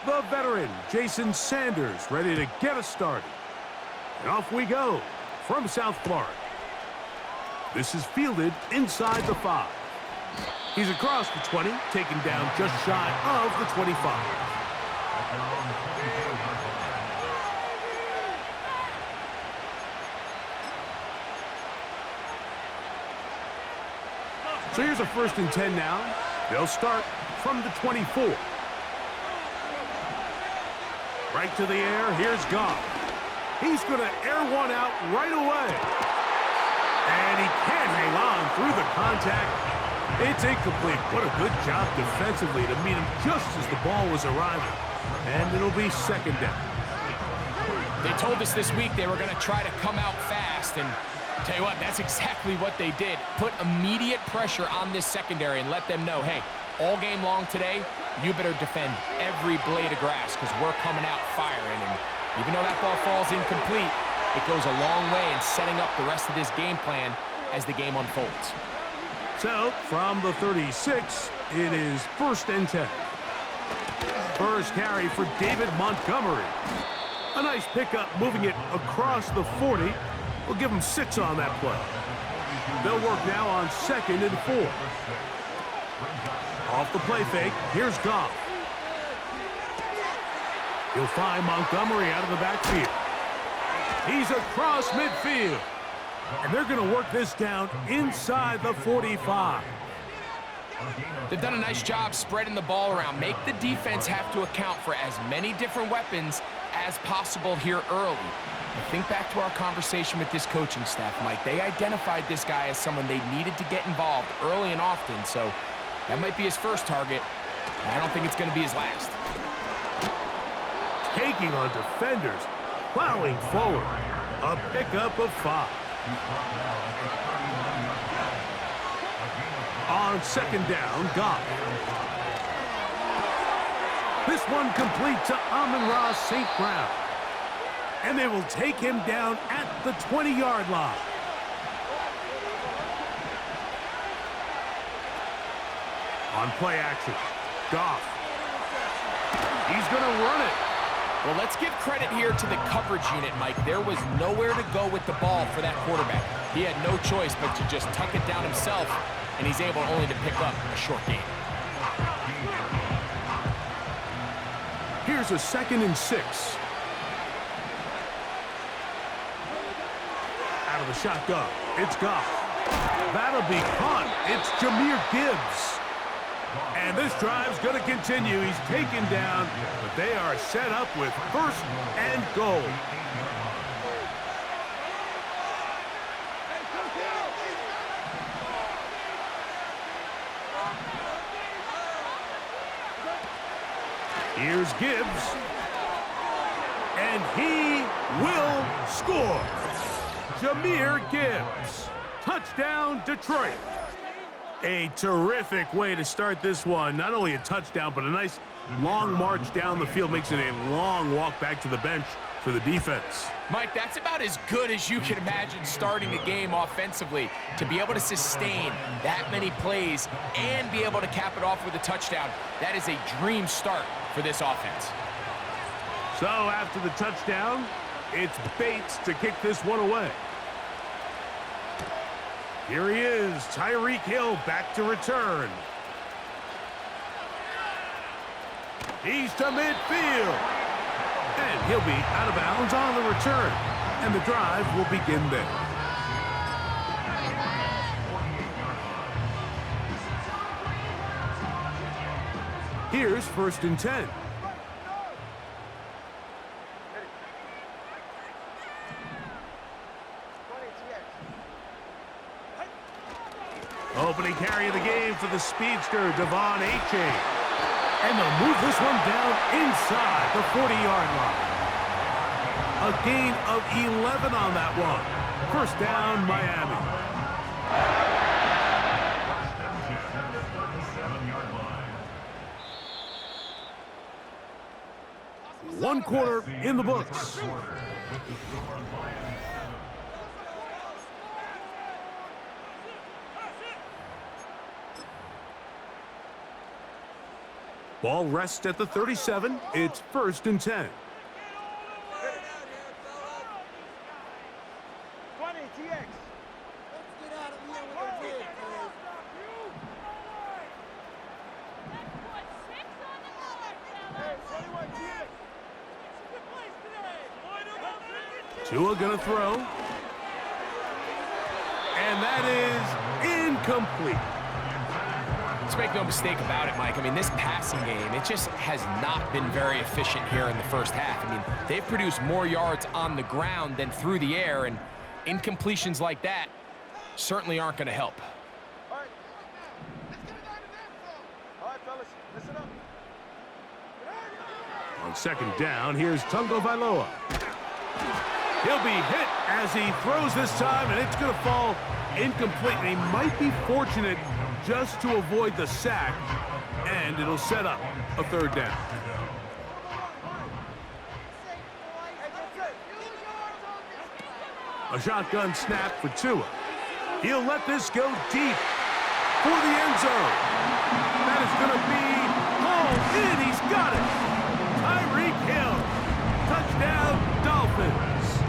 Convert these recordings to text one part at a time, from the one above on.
The veteran, Jason Sanders, ready to get us started. And off we go from South Florida. This is fielded inside the 5. He's across the 20, taken down just shy of the 25. So here's a 1st and 10 now. They'll start from the 24. Right to the air, here's Goff. He's going to air one out right away. And he can't hang on through the contact. It's incomplete. What a good job defensively to meet him just as the ball was arriving. And it'll be 2nd down. They told us this week they were going to try to come out fast, and tell you what, that's exactly what they did. Put immediate pressure on this secondary and let them know, hey, all game long today, you better defend every blade of grass because we're coming out firing. And even though that ball falls incomplete, it goes a long way in setting up the rest of this game plan as the game unfolds. So, from the 36, it is 1st and 10. First carry for David Montgomery. A nice pickup moving it across the 40. We'll give him 6 on that play. They'll work now on 2nd and 4. Off the play fake, here's Goff. He'll find Montgomery out of the backfield. He's across midfield. And they're going to work this down inside the 45. They've done a nice job spreading the ball around. Make the defense have to account for as many different weapons as possible here early. And think back to our conversation with this coaching staff, Mike. They identified this guy as someone they needed to get involved early and often, so that might be his first target. I don't think it's going to be his last. Taking on defenders, plowing forward. A pickup of 5. On 2nd down, Goff. This one complete to Amon-Ra St. Brown. And they will take him down at the 20-yard line. On play action, Goff. He's going to run it. Well, let's give credit here to the coverage unit, Mike. There was nowhere to go with the ball for that quarterback. He had no choice but to just tuck it down himself, and he's able only to pick up a short gain. Here's a 2nd and 6. Out of the shotgun, it's Goff. That'll be caught. It's Jahmyr Gibbs. And this drive's going to continue. He's taken down, but they are set up with 1st and goal. Here's Gibbs. And he will score. Jahmyr Gibbs. Touchdown, Detroit. A terrific way to start this one. Not only a touchdown, but a nice long march down the field. Makes it a long walk back to the bench for the defense. Mike, that's about as good as you can imagine starting a game offensively. To be able to sustain that many plays and be able to cap it off with a touchdown, that is a dream start for this offense. So after the touchdown, it's Bates to kick this one away. Here he is, Tyreek Hill back to return. He's to midfield. And he'll be out of bounds on the return. And the drive will begin there. Here's 1st and 10. Opening carry of the game for the speedster, Devon Achane. And they'll move this one down inside the 40-yard line. A gain of 11 on that one. 1st down, Miami. One quarter in the books. Ball rests at the 37. It's 1st and 10. Tua gonna throw. And that is incomplete. Let's make no mistake about it, Mike. I mean, this passing game, it just has not been very efficient here in the first half. I mean, they've produced more yards on the ground than through the air, and incompletions like that certainly aren't going to help. All right, fellas, listen up. On 2nd down, here's Tungo Vailoa. He'll be hit as he throws this time, and it's going to fall incomplete. And he might be fortunate just to avoid the sack, and it'll set up a 3rd down. A shotgun snap for Tua. He'll let this go deep for the end zone. That is going to be hauled in. He's got it. Tyreek Hill. Touchdown, Dolphins.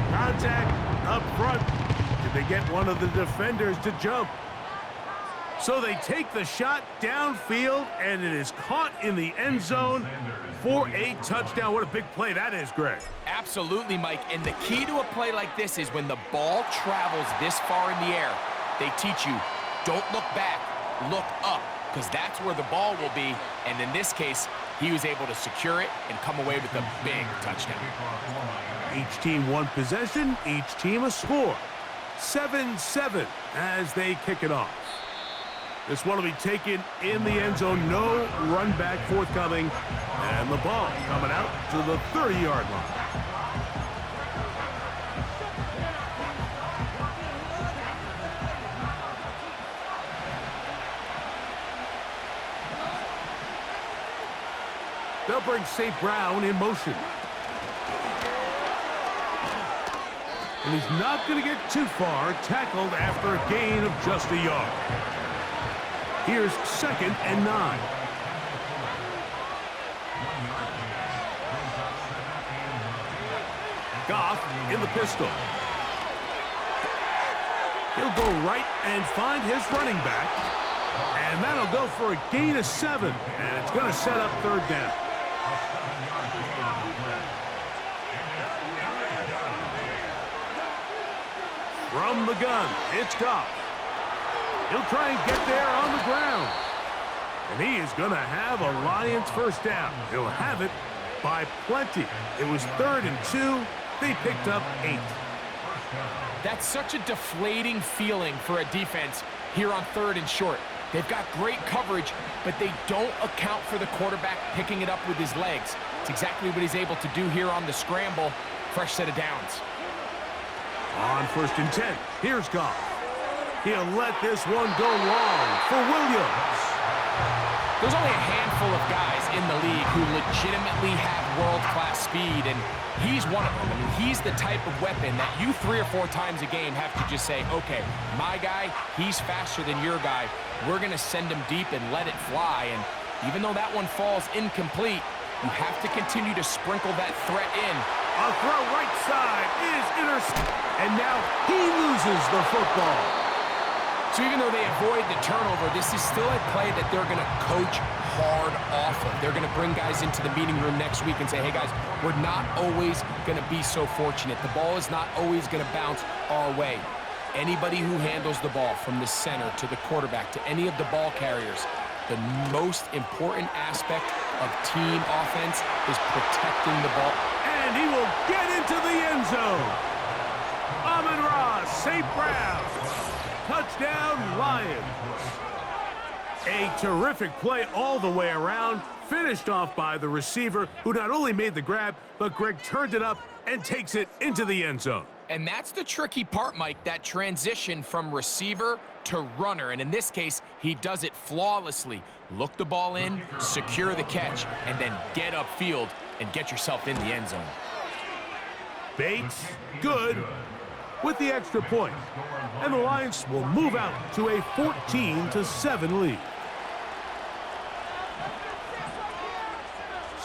Contact up front. Did they get one of the defenders to jump? So they take the shot downfield, and it is caught in the end zone for a touchdown. What a big play that is, Greg. Absolutely, Mike. And the key to a play like this is when the ball travels this far in the air, they teach you, don't look back, look up, because that's where the ball will be. And in this case, he was able to secure it and come away with a big touchdown. Each team one possession, each team a score. 7-7 as they kick it off. This one will be taken in the end zone. No run back forthcoming. And the ball coming out to the 30-yard line. They'll bring St. Brown in motion. And he's not going to get too far. Tackled after a gain of just a yard. Here's 2nd and 9. Goff in the pistol. He'll go right and find his running back. And that'll go for a gain of 7. And it's going to set up 3rd down. From the gun, it's Goff. He'll try and get there on the ground. And he is going to have a Lions 1st down. He'll have it by plenty. It was 3rd and 2. They picked up 8. That's such a deflating feeling for a defense here on 3rd and short. They've got great coverage, but they don't account for the quarterback picking it up with his legs. It's exactly what he's able to do here on the scramble. Fresh set of downs. On 1st and 10, here's Goff. He'll let this one go long for Williams. There's only a handful of guys in the league who legitimately have world-class speed, and he's one of them. I mean, he's the type of weapon that you 3 or 4 times a game have to just say, okay, my guy, he's faster than your guy. We're going to send him deep and let it fly. And even though that one falls incomplete, you have to continue to sprinkle that threat in. A throw right side is intercepted, and now he loses the football. So even though they avoid the turnover, this is still a play that they're going to coach hard off of. They're going to bring guys into the meeting room next week and say, hey, guys, we're not always going to be so fortunate. The ball is not always going to bounce our way. Anybody who handles the ball from the center to the quarterback to any of the ball carriers, the most important aspect of team offense is protecting the ball. And he will get into the end zone. Amon-Ra St. Brown. Touchdown, Lions. A terrific play all the way around, finished off by the receiver, who not only made the grab, but Greg turned it up and takes it into the end zone. And that's the tricky part, Mike, that transition from receiver to runner. And in this case, he does it flawlessly. Look the ball in, secure the catch, and then get upfield and get yourself in the end zone. Bates, good, with the extra point. And the Lions will move out to a 14-7 lead.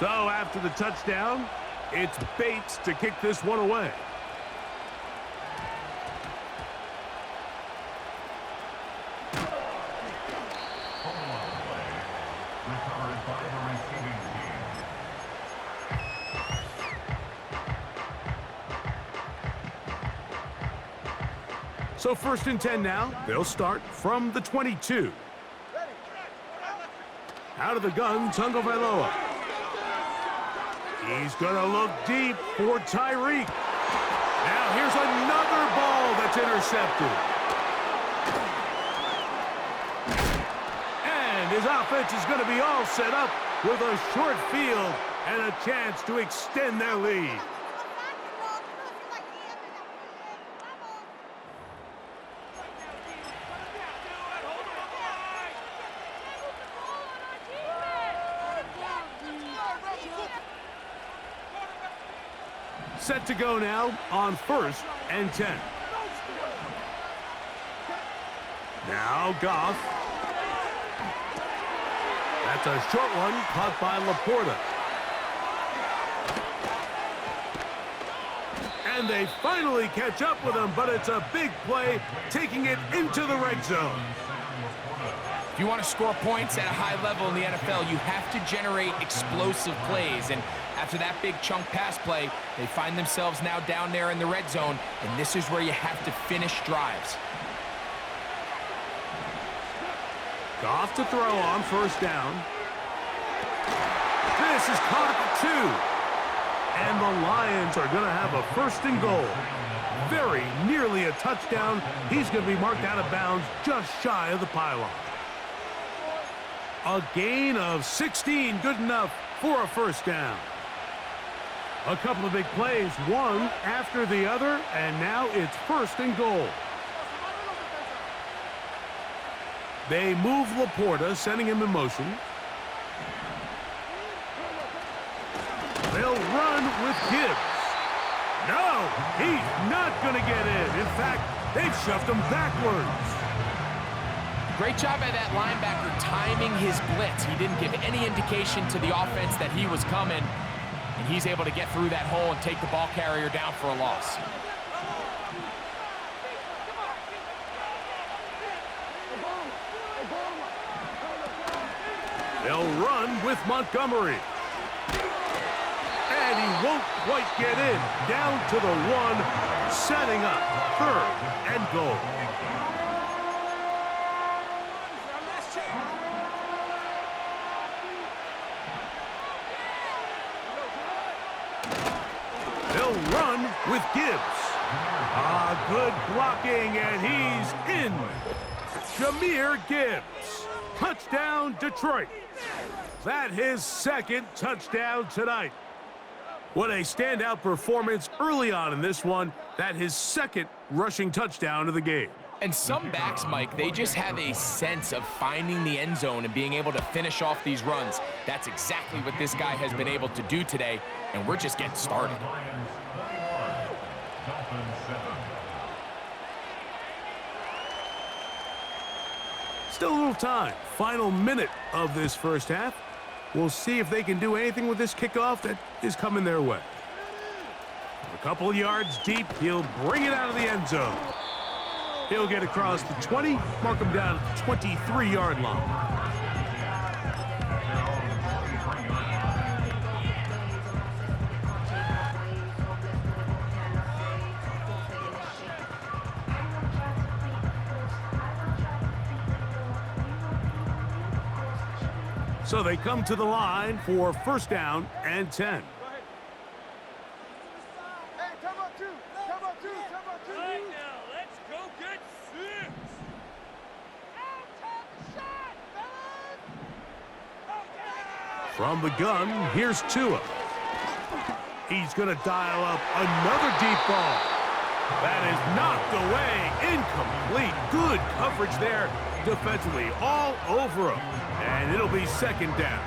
So after the touchdown, it's Bates to kick this one away. So 1st and 10 now. They'll start from the 22. Out of the gun, Tagovailoa. He's going to look deep for Tyreek. Now here's another ball that's intercepted. And his offense is going to be all set up with a short field and a chance to extend their lead. Set to go now on 1st and 10. Now Goff. That's a short one caught by Laporta. And they finally catch up with him, but it's a big play, taking it into the red zone. If you want to score points at a high level in the NFL, you have to generate explosive plays. And after that big chunk pass play, they find themselves now down there in the red zone, and this is where you have to finish drives. Goff to throw on 1st down. This is caught at the 2. And the Lions are going to have a 1st and goal. Very nearly a touchdown. He's going to be marked out of bounds just shy of the pylon. A gain of 16, good enough for a 1st down. A couple of big plays, one after the other, and now it's 1st and goal. They move Laporta, sending him in motion. They'll run with Gibbs. No, he's not going to get in. In fact, they've shoved him backwards. Great job by that linebacker timing his blitz. He didn't give any indication to the offense that he was coming, and he's able to get through that hole and take the ball carrier down for a loss. They'll run with Montgomery. And he won't quite get in. Down to the 1, setting up 3rd and goal. They'll run with Gibbs. Good blocking, and he's in. Jahmyr Gibbs. Touchdown, Detroit. That his 2nd touchdown tonight. What a standout performance early on in this one. That his 2nd rushing touchdown of the game. And some backs, Mike, they just have a sense of finding the end zone and being able to finish off these runs. That's exactly what this guy has been able to do today, and we're just getting started. Still a little time. Final minute of this 1st half. We'll see if they can do anything with this kickoff that is coming their way. A couple of yards deep, he'll bring it out of the end zone. He'll get across the 20, mark him down at the 23-yard line. So they come to the line for 1st down and 10. Hey, come on, 2. Come on, 2. Come on, 2. Right now, let's go get 6. From the gun, here's Tua. He's going to dial up another deep ball. That is knocked away. Incomplete. Good coverage there defensively, all over him. And it'll be 2nd down.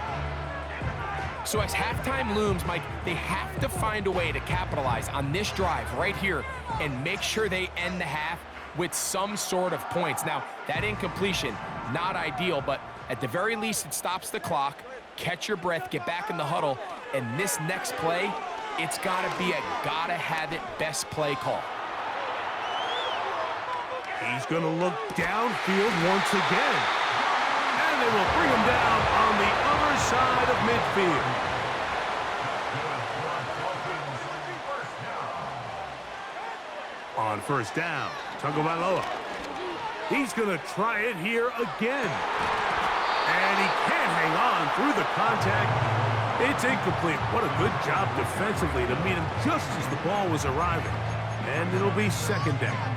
So as halftime looms, Mike, they have to find a way to capitalize on this drive right here and make sure they end the half with some sort of points. Now, that incompletion, not ideal, but at the very least, it stops the clock. catch your breath, get back in the huddle, and this next play, it's got to be a gotta-have-it best play call. He's going to look downfield once again. And they will bring him down on the other side of midfield. On first down, Tagovailoa. He's going to try it here again. And he can't hang on through the contact. It's incomplete. What a good job defensively to meet him just as the ball was arriving. And it'll be second down.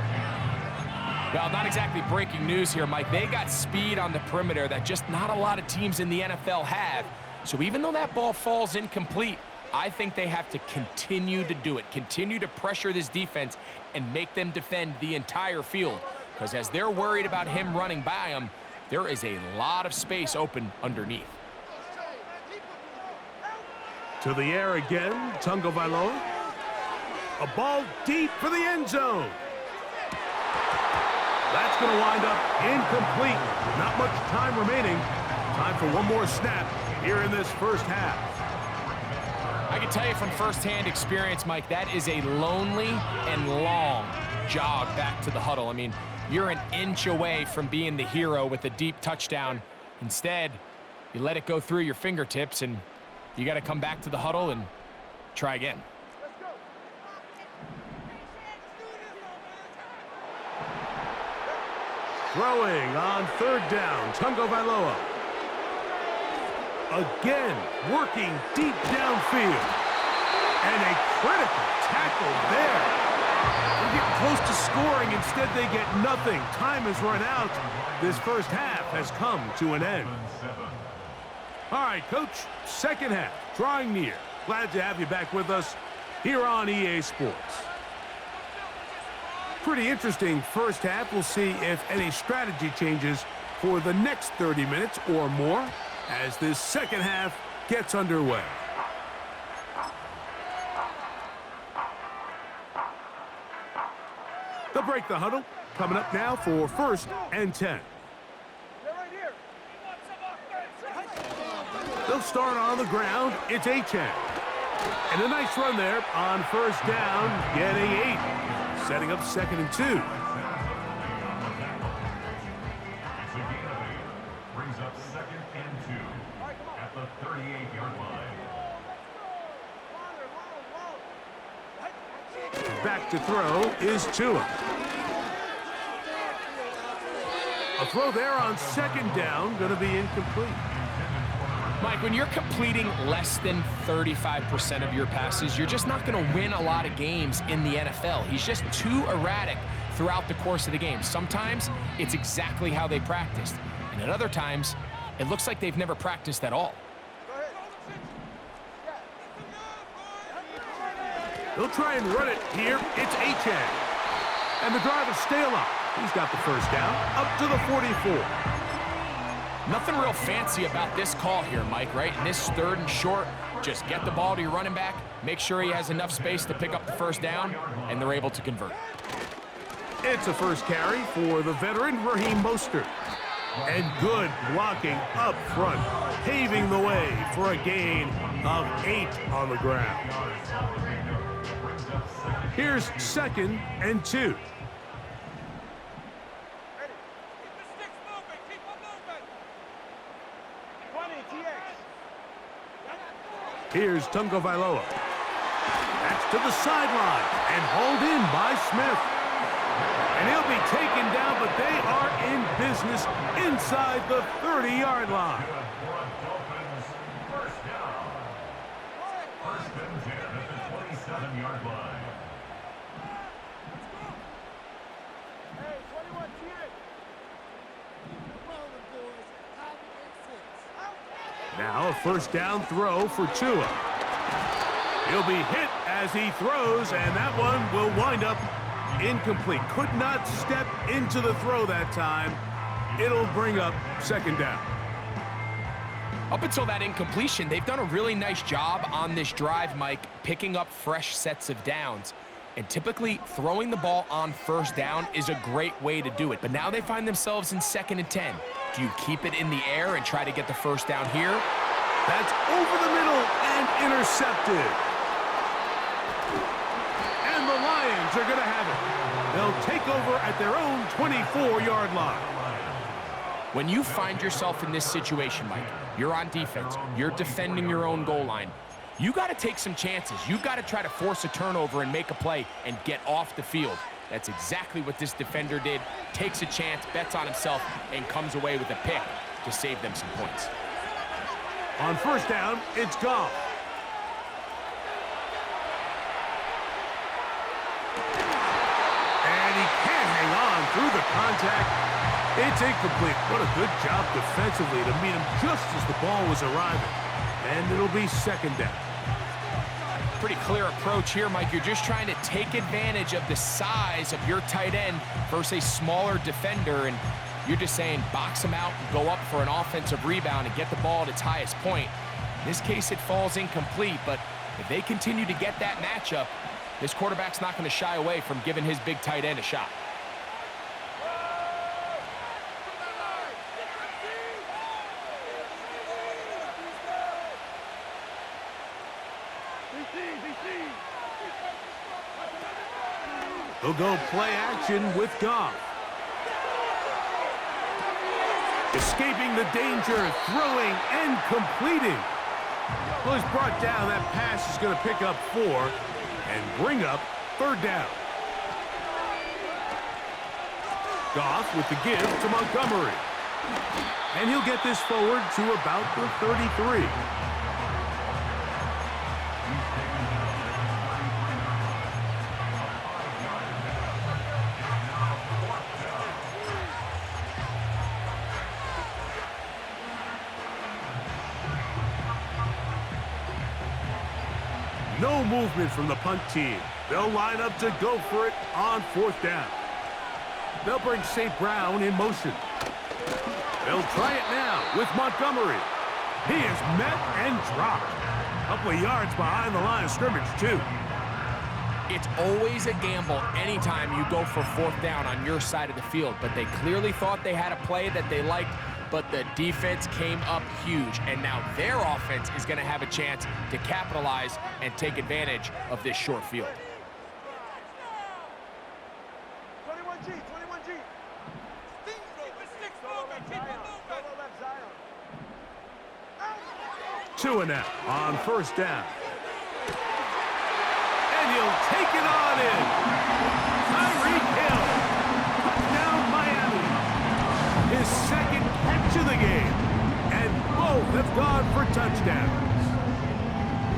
Well, not exactly breaking news here, Mike. They got speed on the perimeter that just not a lot of teams in the NFL have. So even though that ball falls incomplete, I think they have to continue to do it, continue to pressure this defense and make them defend the entire field. Because as they're worried about him running by them, there is a lot of space open underneath. To the air again, Tagovailoa. A ball deep for the end zone. That's going to wind up incomplete. Not much time remaining. Time for one more snap here in this first half. I can tell you from firsthand experience, Mike, that is a lonely and long jog back to the huddle. I mean, you're an inch away from being the hero with a deep touchdown. Instead, you let it go through your fingertips, and you got to come back to the huddle and try again. Throwing on third down, Tagovailoa. Again, working deep downfield. And a critical tackle there. They get close to scoring. Instead, they get nothing. Time has run out. This first half has come to an end. All right, Coach, second half, drawing near. Glad to have you back with us here on EA Sports. Pretty interesting first half. We'll see if any strategy changes for the next 30 minutes or more as this second half gets underway. They'll break the huddle. Coming up now for 1st and 10. They'll start on the ground. It's Achane. And a nice run there on first down, getting 8. Setting up 2nd and 2. Brings up 2nd and 2 at the 38-yard line. Back to throw is Tua. A throw there on 2nd down, going to be incomplete. Mike, when you're completing less than 35% of your passes, you're just not going to win a lot of games in the NFL. He's just too erratic throughout the course of the game. Sometimes it's exactly how they practiced, and at other times, it looks like they've never practiced at all. They'll try and run it here. It's Achane. And the drive will stay alive. He's got the first down up to the 44. Nothing real fancy about this call here, Mike, right? In this 3rd and short, just get the ball to your running back, make sure he has enough space to pick up the first down, and they're able to convert. It's a first carry for the veteran Raheem Mostert. And good blocking up front, paving the way for a gain of 8 on the ground. Here's 2nd and 2. Here's Tagovailoa. That's to the sideline and hauled in by Smith. And he'll be taken down, but they are in business inside the 30-yard line. First down. 1st and 10 at the 27-yard line. Hey, 21 Now a first down throw for Tua. He'll be hit as he throws, and that one will wind up incomplete. Could not step into the throw that time. It'll bring up 2nd down. Up until that incompletion, they've done a really nice job on this drive, Mike, picking up fresh sets of downs. And typically, throwing the ball on first down is a great way to do it. But now they find themselves in 2nd and 10. Do you keep it in the air and try to get the first down here? That's over the middle and intercepted. And the Lions are going to have it. They'll take over at their own 24-yard line. When you find yourself in this situation, Mike, you're on defense, you're defending your own goal line, you got to take some chances. You got to try to force a turnover and make a play and get off the field. That's exactly what this defender did. Takes a chance, bets on himself, and comes away with a pick to save them some points. On first down, it's Goff. And he can't hang on through the contact. It's incomplete. What a good job defensively to meet him just as the ball was arriving. And it'll be second down. Pretty clear approach here, Mike. You're just trying to take advantage of the size of your tight end versus a smaller defender, and you're just saying box him out and go up for an offensive rebound and get the ball at its highest point. In this case, it falls incomplete, but if they continue to get that matchup, this quarterback's not going to shy away from giving his big tight end a shot. He'll go play action with Goff. Escaping the danger, throwing and completing. Well, he's brought down. That pass is going to pick up 4 and bring up third down. Goff with the give to Montgomery. And he'll get this forward to about the 33. No movement from the punt team. They'll line up to go for it on fourth down. They'll bring St. Brown in motion. They'll try it now with Montgomery. He is met and dropped. A couple of yards behind the line of scrimmage, too. It's always a gamble anytime you go for fourth down on your side of the field, but they clearly thought they had a play that they liked, but the defense came up huge, and now their offense is going to have a chance to capitalize and take advantage of this short field. 21G, 21G. Keep the sticks moving. Keep it moving. Solo left Zion. 2 and out on first down. And he'll take it on in. Tyreek Hill. Touchdown Miami. His second catch of the game. And both have gone for touchdowns.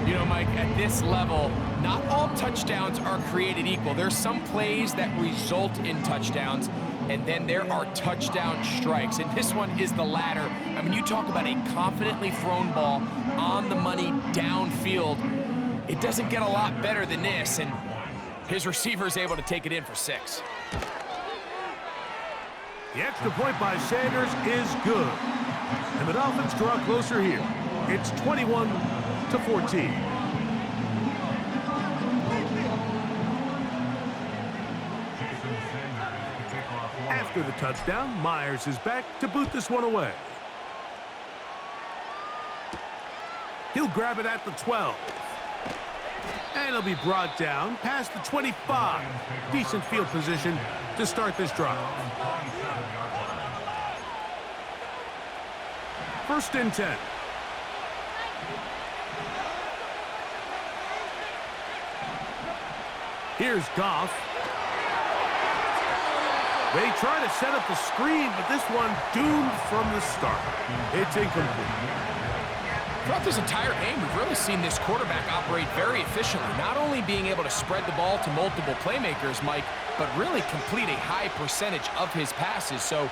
You know, Mike, at this level, not all touchdowns are created equal. There's some plays that result in touchdowns, and then there are touchdown strikes, and this one is the latter. I mean, you talk about a confidently thrown ball on the money downfield. It doesn't get a lot better than this, and his receiver is able to take it in for 6. The extra point by Sanders is good. And the Dolphins draw closer here. It's 21-14. After the touchdown, Myers is back to boot this one away. He'll grab it at the 12. And he'll be brought down past the 25. Decent field position to start this drive. First and 10. Here's Goff. They try to set up the screen, but this one doomed from the start. It's incomplete. Throughout this entire game, we've really seen this quarterback operate very efficiently, not only being able to spread the ball to multiple playmakers, Mike, but really complete a high percentage of his passes. So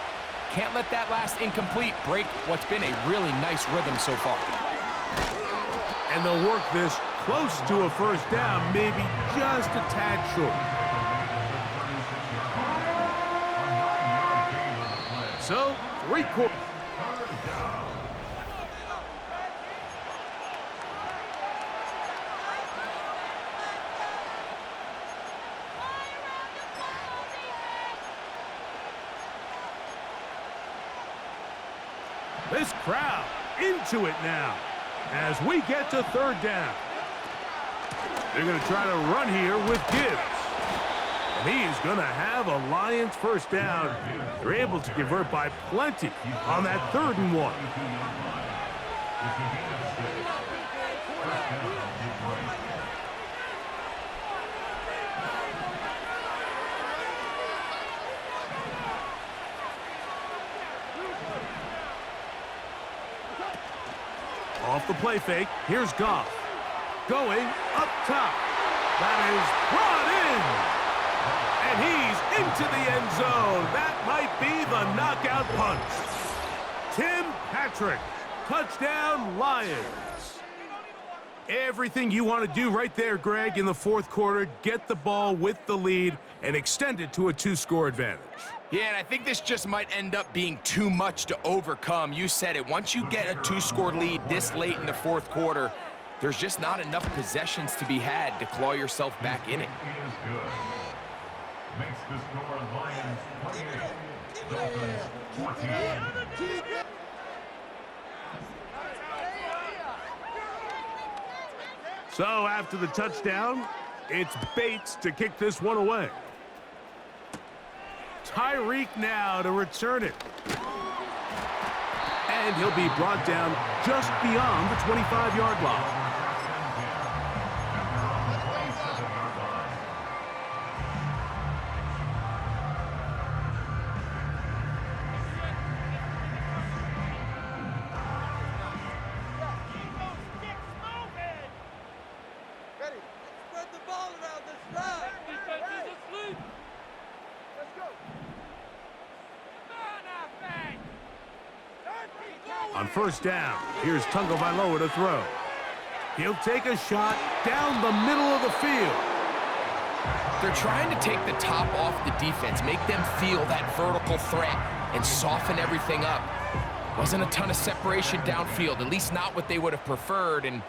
can't let that last incomplete break what's been a really nice rhythm so far. And they'll work this close to a first down, maybe just a tad short. So, 3 quarters. This crowd into it now. as we get to third down. They're going to try to run here with Gibbs. And he is going to have a Lions first down. They're able to convert by plenty on that 3rd and 1. Off the play fake, here's Goff. Going up top. That is brought in. And he's into the end zone. That might be the knockout punch. Tim Patrick, touchdown Lions. Everything you want to do right there, Greg, in the 4th quarter. Get the ball with the lead and extend it to a 2-score advantage. Yeah, and I think this just might end up being too much to overcome. You said it. Once you get a 2-score lead this late in the 4th quarter, there's just not enough possessions to be had to claw yourself back in it. Makes the score Lions 28, Dolphins 20. So after the touchdown, it's Bates to kick this one away. Tyreek now to return it. And he'll be brought down just beyond the 25-yard line. Spread the ball around this drive. Defense is asleep. Let's go. On first down, here's Tagovailoa to throw. He'll take a shot down the middle of the field. They're trying to take the top off the defense, make them feel that vertical threat, and soften everything up. Wasn't a ton of separation downfield, at least not what they would have preferred, and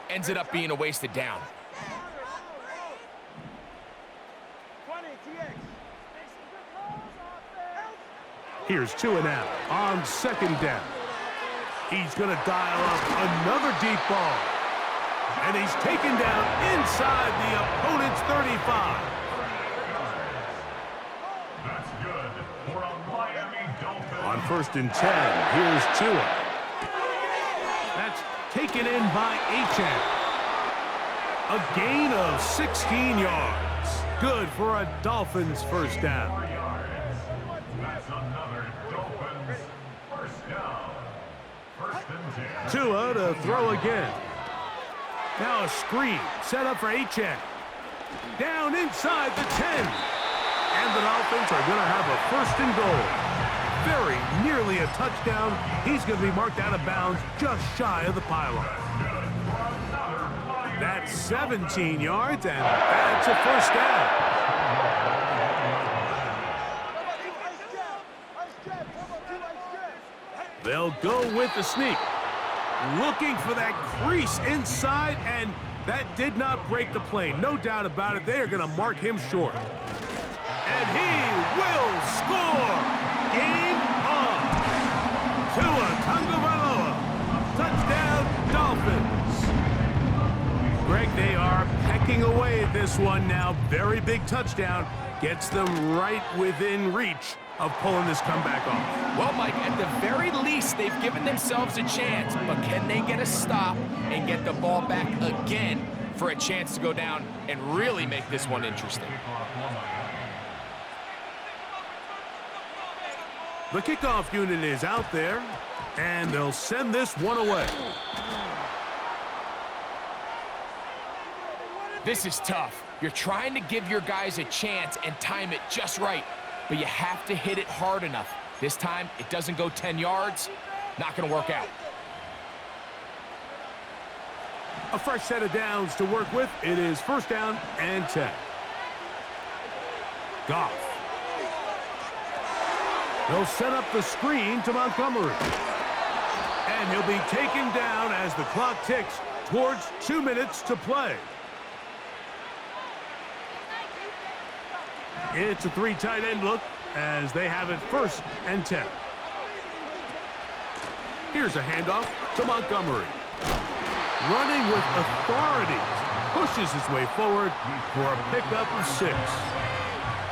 ended up being a wasted down. 20, TX. Here's 2 and out on second down. He's going to dial up another deep ball. And he's taken down inside the opponent's 35. That's good for a Miami Dolphins. On first and 10, here's Tua. That's taken in by Achane. A gain of 16 yards. Good for a Dolphins first down. 4 yards. That's another Dolphins first down. First and 10. Tua to throw again. Now a screen set up for Achane. Down inside the 10. And the Dolphins are going to have a first and goal. Very nearly a touchdown. He's going to be marked out of bounds just shy of the pylon. That's 17 yards, and that's a first down. They'll go with the sneak. Looking for that crease inside, and that did not break the plane. No doubt about it. They are going to mark him short. And he will score. Game on. Tua Tagovailoa. Touchdown, Dolphins. Greg, they are pecking away at this one now. Very big touchdown. Gets them right within reach of pulling this comeback off. Well, Mike, at the very least, they've given themselves a chance, but can they get a stop and get the ball back again for a chance to go down and really make this one interesting? The kickoff unit is out there, and they'll send this one away. This is tough. You're trying to give your guys a chance and time it just right, but you have to hit it hard enough. This time, it doesn't go 10 yards. Not going to work out. A fresh set of downs to work with. It is first down and 10. Goff. They'll set up the screen to Montgomery. And he'll be taken down as the clock ticks towards 2 minutes to play. It's a 3 tight end look as they have it first and 10. Here's a handoff to Montgomery. running with authority, pushes his way forward for a pickup of 6.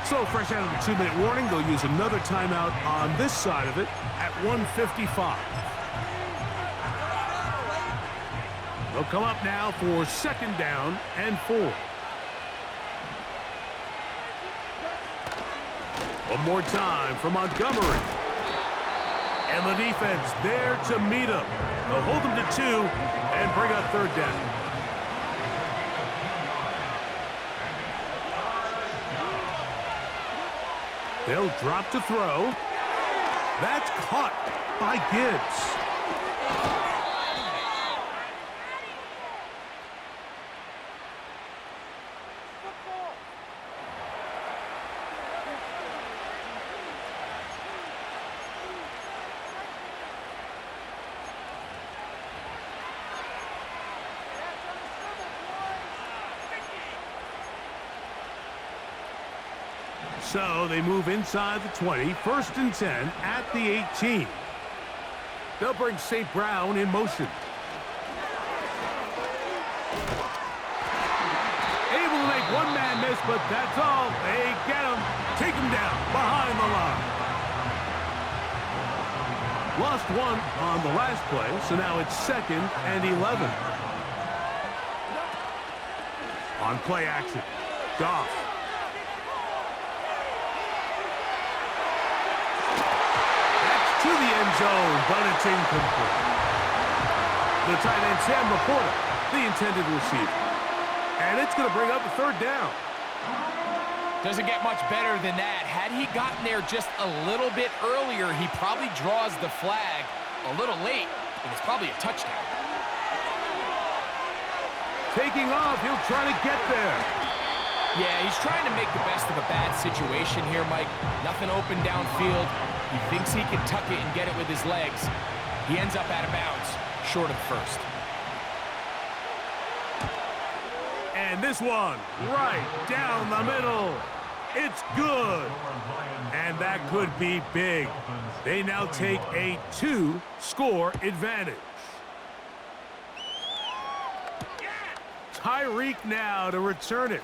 So fresh out of the 2-minute warning, they'll use another timeout on this side of it at 1:55. They'll come up now for 2nd down and 4. One more time for Montgomery. And the defense there to meet him. They'll hold him to 2 and bring up 3rd down. They'll drop to throw. That's caught by Gibbs. So they move inside the 20, 1st and 10 at the 18. They'll bring St. Brown in motion. Able to make one man miss, but that's all. They get him, take him down behind the line. Lost 1 on the last play, so now it's 2nd and 11. On play action, Goff. To the end zone, but it's incomplete. The tight end, Sam Laporta, the intended receiver. And it's going to bring up a 3rd down. Doesn't get much better than that. Had he gotten there just a little bit earlier, he probably draws the flag a little late, and it's probably a touchdown. Taking off, he'll try to get there. Yeah, he's trying to make the best of a bad situation here, Mike. Nothing open downfield. He thinks he can tuck it and get it with his legs. He ends up out of bounds, short of 1st. And this one, right down the middle. It's good. And that could be big. They now take a 2-score advantage. Tyreek now to return it.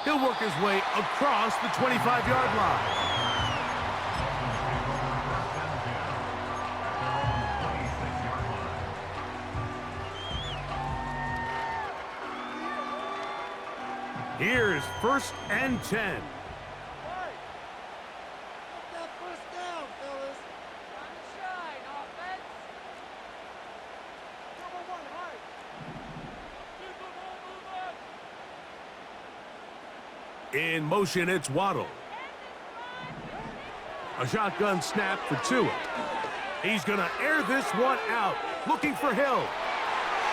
He'll work his way across the 25-yard line. Here's 1st and 10. Get that 1st down, fellas. Time to shine, offense. Number 1, high. Keep the ball moving. In motion, it's Waddle. A shotgun snap for Tua. He's going to air this one out, looking for Hill.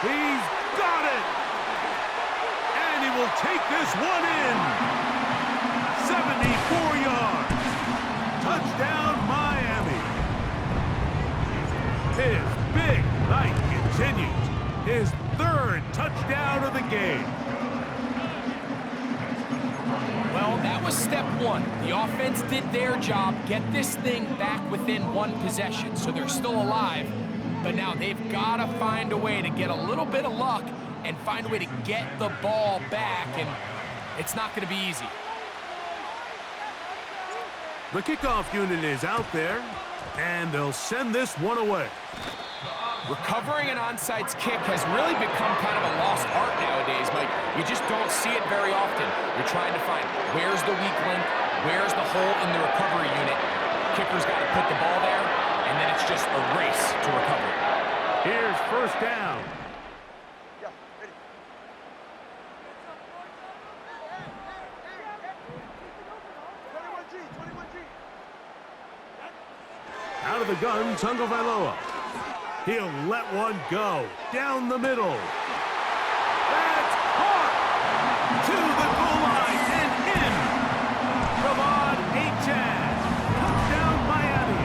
He's got it! And he will take this one in. 74 yards. Touchdown, Miami. His big night continues. His 3rd touchdown of the game. Well, that was step 1. The offense did their job, get this thing back within 1 possession, so they're still alive. But now they've got to find a way to get a little bit of luck and find a way to get the ball back, and it's not going to be easy. The kickoff unit is out there, and they'll send this one away. Recovering an onside kick has really become kind of a lost art nowadays, Mike. You just don't see it very often. You're trying to find where's the weak link, where's the hole in the recovery unit. Kicker's got to put the ball there, and then it's just a race to recover it. Here's 1st down. Yeah, ready. 21G, 21G. Out of the gun, Tagovailoa. He'll let one go. Down the middle. That's caught! To the goal line and in. Kavod Achan. Touchdown, Miami.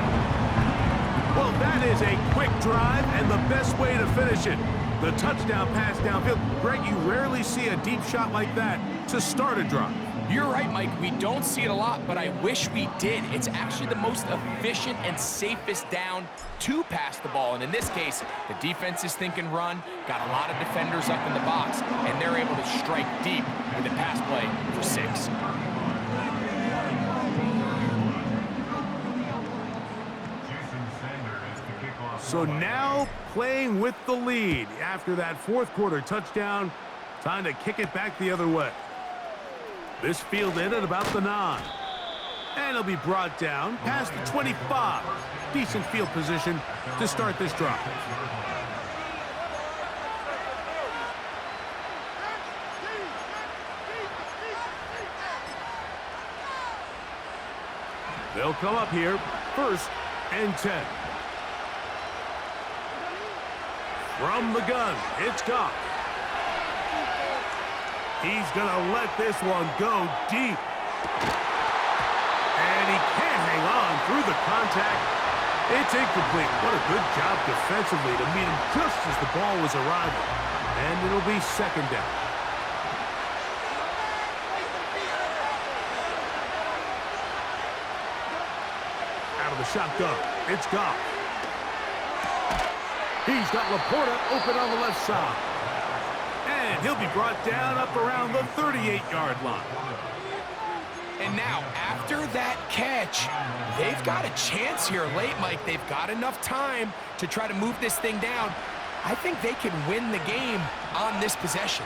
Well, that is a quick drive and the best way to finish it. The touchdown pass downfield. Greg, you rarely see a deep shot like that to start a drive. You're right, Mike. We don't see it a lot, but I wish we did. It's actually the most efficient and safest down to pass the ball. And in this case, the defense is thinking run, got a lot of defenders up in the box, and they're able to strike deep with a pass play for 6. So now playing with the lead after that fourth quarter touchdown, time to kick it back the other way. This fielded at about the 9. And it'll be brought down past the 25. Decent field position to start this drive. They'll come up here, 1st and 10. From the gun, it's Goff. He's going to let this one go deep. And he can't hang on through the contact. It's incomplete. What a good job defensively to meet him just as the ball was arriving. And it'll be 2nd down. Out of the shotgun, it's Goff. He's got Laporta open on the left side. And he'll be brought down up around the 38-yard line. And now, after that catch, they've got a chance here late, Mike. They've got enough time to try to move this thing down. I think they can win the game on this possession.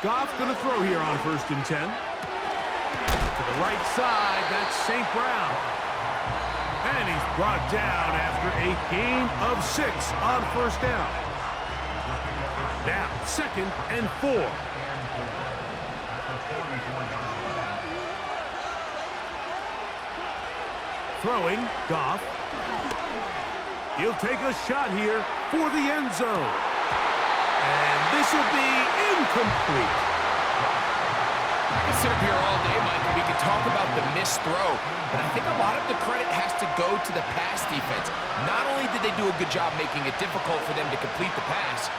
Goff's going to throw here on 1st and 10. To the right side, that's St. Brown. And he's brought down after a gain of 6 on 1st down. Now, 2nd and 4. Throwing, Goff. He'll take a shot here for the end zone. And this will be incomplete. I could sit up here all day, Mike, and we could talk about the missed throw, but I think a lot of the credit has to go to the pass defense. Not only did they do a good job making it difficult for them to complete the pass,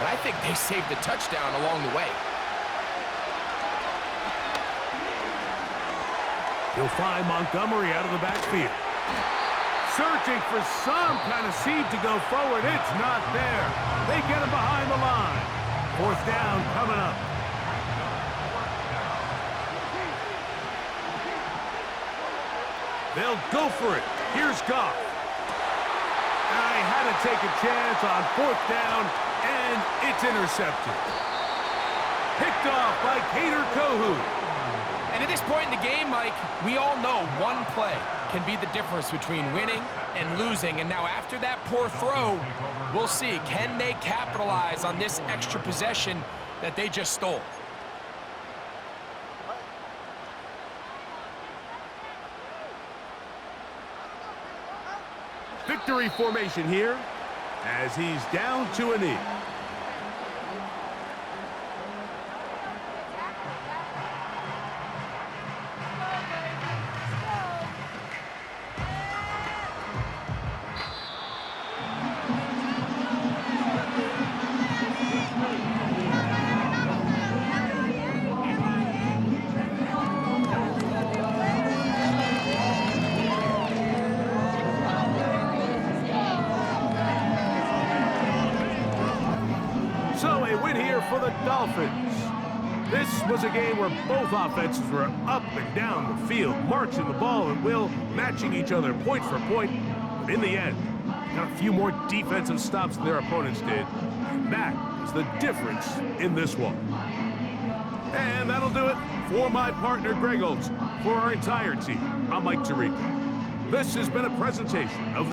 but I think they saved the touchdown along the way. He'll find Montgomery out of the backfield. Searching for some kind of seed to go forward. It's not there. They get him behind the line. 4th down coming up. They'll go for it. Here's Goff. I had to take a chance on 4th down, and it's intercepted. Picked off by Cater Kohu. And at this point in the game, Mike, we all know one play can be the difference between winning and losing. And now after that poor throw, we'll see, can they capitalize on this extra possession that they just stole? Victory formation here as he's down to a knee. So a win here for the Dolphins. This was a game where both offenses were up and down the field, marching the ball at will, matching each other point for point. But in the end, got a few more defensive stops than their opponents did. And that is the difference in this one. And that'll do it for my partner, Greg Olson. For our entire team, I'm Mike Tirico. This has been a presentation of